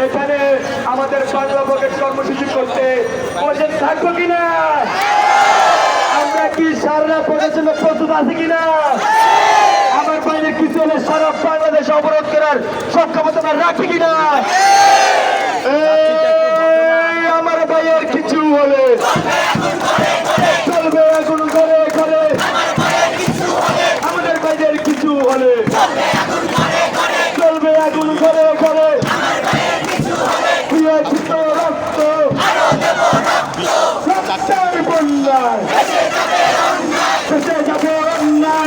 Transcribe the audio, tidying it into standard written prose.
এখানে আমাদের বাংলা পকেট কর্মসূচি করতে বসে থাকবো কিনা? আমরা কি সারা পকের জন্য প্রস্তুত আছি কিনা? আমার বাইরে কিছু হলে সারা বাংলাদেশ অবরোধ করার সক্ষমতা আমরা রাখি কিনা? আমার ভাইয়ের কিছু হলে চলবে এখন ঘরে ঘরে, আমাদের ভাইদের কিছু হলে চলবে এখন ঘরে ঘরে। রক্ত রক্তের বন্যায় ভেসে যাবে অন্যায়,